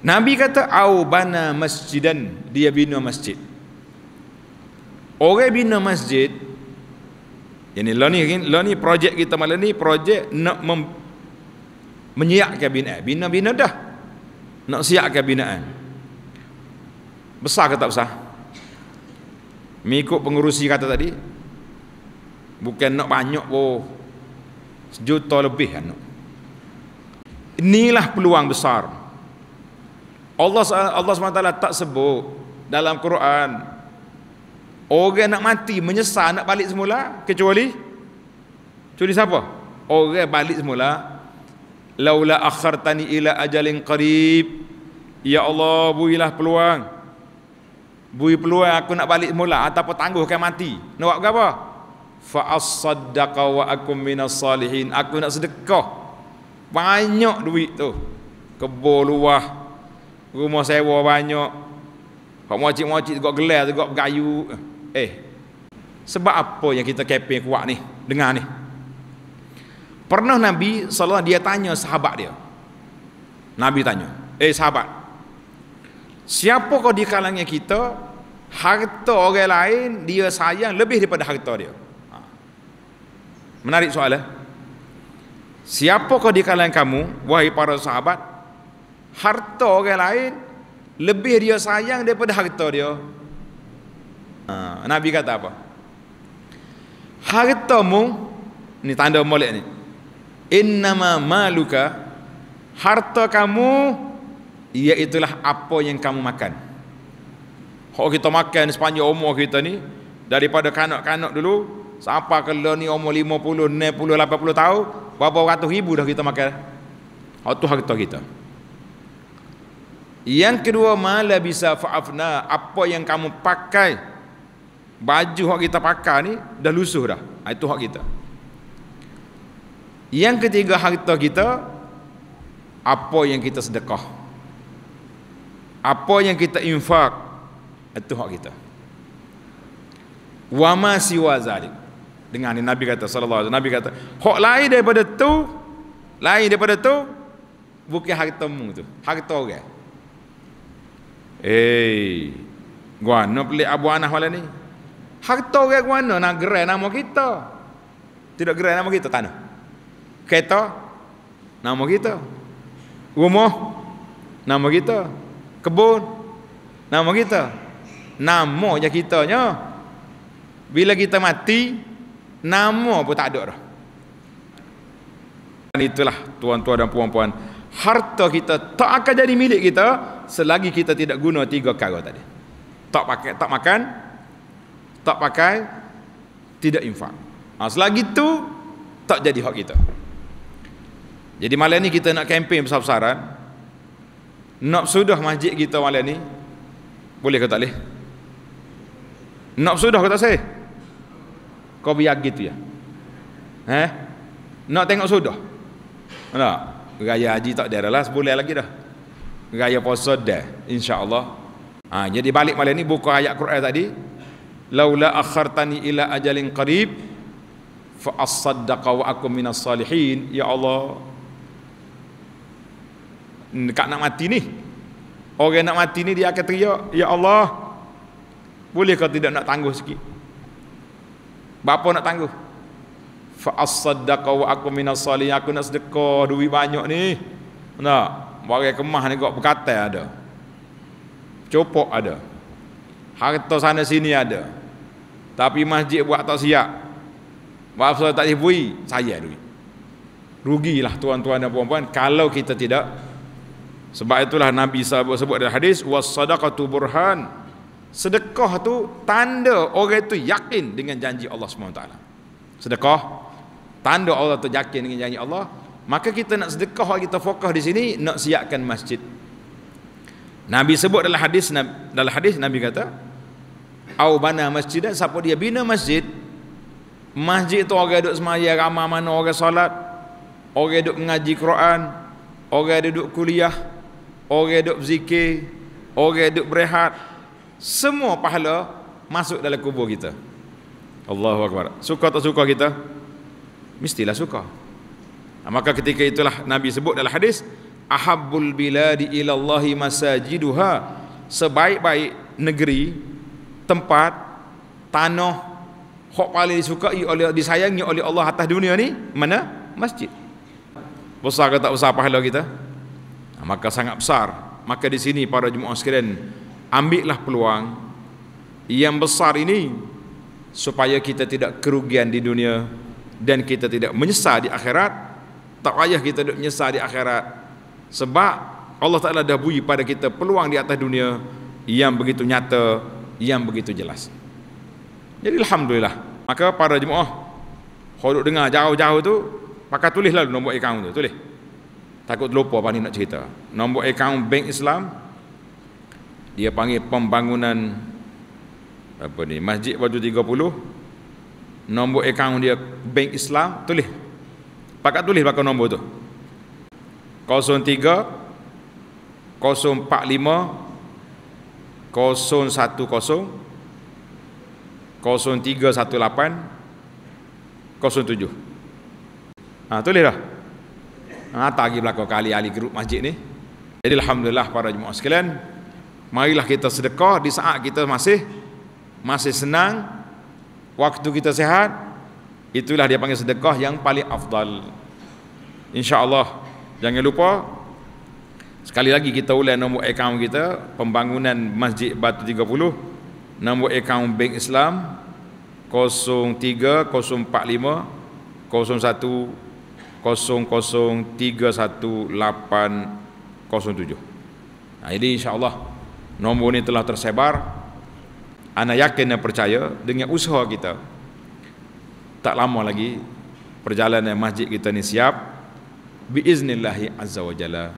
Nabi kata au bana masjidan, dia bina masjid. Orang bina masjid, ini lah ni projek kita malam ni, projek nak menyiapkan binaan. Bina dah, nak siapkan binaan. Besar ke tak besar? Mengikut pengurusi kata tadi, bukan nak banyak pun, 1 juta lebih kan. Inilah peluang besar. Allah SWT tak sebut dalam Quran orang nak mati menyesal nak balik semula, kecuali siapa? Orang balik semula, laula akhartani ila ajalin qarib, ya Allah berilah peluang, beri peluang aku nak balik semula ataupun tangguhkan mati. Nak buat apa? Fa as-saddaqa wa akum minas salihin, aku nak sedekah banyak duit tu, kebun luah, rumah sewa banyak, hak moci-moci tegak gelar tegak berkayu. Sebab apa yang kita keping kuat ni? Dengar ni. Pernah Nabi SAW dia tanya sahabat dia. Nabi tanya, sahabat, siapa kau di kalangan kita harta orang lain dia sayang lebih daripada harta dia? Menarik soalan. Siapa kau di kalangan kamu, wahai para sahabat, harta orang lain lebih dia sayang daripada harta dia? Nabi kata apa? Hartamu, ni tanda molek ni, innama maluka, harta kamu iaitulah apa yang kamu makan. Kalau kita makan sepanjang umur kita ni, daripada kanak-kanak dulu sampai ke ni umur 50, 60, 80 tahun, berapa ratus ribu dah kita makan. Itu harta kita. Yang kedua, mala bisa fa'afna, apa yang kamu pakai, baju hak kita pakai ni dah lusuh dah, itu hak kita. Yang ketiga, harta kita, apa yang kita sedekah, apa yang kita infak, itu hak kita. Wa ma siwa zalik. Dengan ni Nabi kata sallallahu alaihi wasallam, Nabi kata hak lain daripada tu bukan hartamu tu, harta orang. Guana pelik Abu Anah malam ni. Harta orang guana nak gerai nama kita. Tidak gerai nama kita, tanah. Kereta nama kita. Rumah nama kita. Kebun nama kita. Nama je kitanya. Bila kita mati, nama pun tak ada dah. Itulah tuan-tuan dan puan-puan, harta kita tak akan jadi milik kita selagi kita tidak guna 3 perkara tadi. Tak makan, tak pakai, tidak infak. Selagi itu tak jadi hak kita. Jadi malam ni kita nak kempen besar-besaran, nak sudah masjid kita malam ni, boleh ke tak boleh? Nak sudah ke tak saya? Kau biar gitu ya? Nak tengok sudah? Nak? Raya haji tak ada lah, sebulan lagi dah. Raya puasa dah, insya-Allah. Jadi balik malam ni buka ayat Quran tadi, laula akhartani ila ajalin qarib fa as-saddaqa wa akum minas salihin. Ya Allah, dekat nak mati ni, orang nak mati ni dia akan teriak, ya Allah, boleh kau tidak nak tangguh sikit? Bapa nak tangguh? Fa as-saddaqa wa akum minas salihin, aku nak sedekah duit banyak ni. Nak barang kemah ni kau berkatai ada, copok ada, harta sana sini ada, tapi masjid buat tak siap, bapa tak dibui, saya duit. Rugilah tuan-tuan dan puan-puan kalau kita tidak. Sebab itulah Nabi sebut dalam hadis, was-sadaqatu burhan, sedekah tu tanda orang itu yakin dengan janji Allah SWT. Sedekah tanda orang tu yakin dengan janji Allah. Maka kita nak sedekah, kita fokus di sini nak siapkan masjid. Nabi sebut dalam hadis Nabi kata, au bana masjidan, siapa dia bina masjid, masjid tu orang duduk semaya ramai, mana orang solat, orang duduk mengaji Quran, orang duduk kuliah, orang duduk zikir, orang duduk berehat, semua pahala masuk dalam kubur kita. Allahu Akbar. Suka tak suka kita? Mestilah suka. Maka ketika itulah Nabi sebut dalam hadis, ahabbul biladi ila Allahi masajiduha, sebaik-baik negeri, tempat, tanah hak paling disukai oleh, disayangi oleh Allah atas dunia ni mana? Masjid. Besar ke tak besar pahala kita? Maka sangat besar. Maka di sini para jemaah sekalian, ambillah peluang yang besar ini supaya kita tidak kerugian di dunia dan kita tidak menyesal di akhirat. Tak payah kita duk menyesal di akhirat, sebab Allah Ta'ala dah beri pada kita peluang di atas dunia yang begitu nyata, yang begitu jelas. Jadi alhamdulillah. Maka para jemaah kalau dengar jauh-jauh tu, pakai tulislah nombor akaun tu, tulis. Takut lupa apa ni nak cerita. Nombor akaun Bank Islam, dia panggil pembangunan apa ni, Masjid Batu 30. Nombor akaun dia Bank Islam, tulis. Pakai tulis pakai nombor tu. 03 045 010 0318 07. Tulis dah. Tak lagi belakang kali ahli grup masjid ni. Jadi alhamdulillah para jemaah sekalian, marilah kita sedekah di saat kita masih senang, waktu kita sihat. Itulah dia panggil sedekah yang paling afdal. InsyaAllah jangan lupa sekali lagi kita ulang nombor akaun kita, pembangunan Masjid Batu 30. Nombor akaun Bank Islam 03 045 01 00310807. Jadi insyaAllah nombor ni telah tersebar. Ana yakin dan percaya dengan usaha kita, tak lama lagi perjalanan masjid kita ni siap biiznillahi azza wa jalla.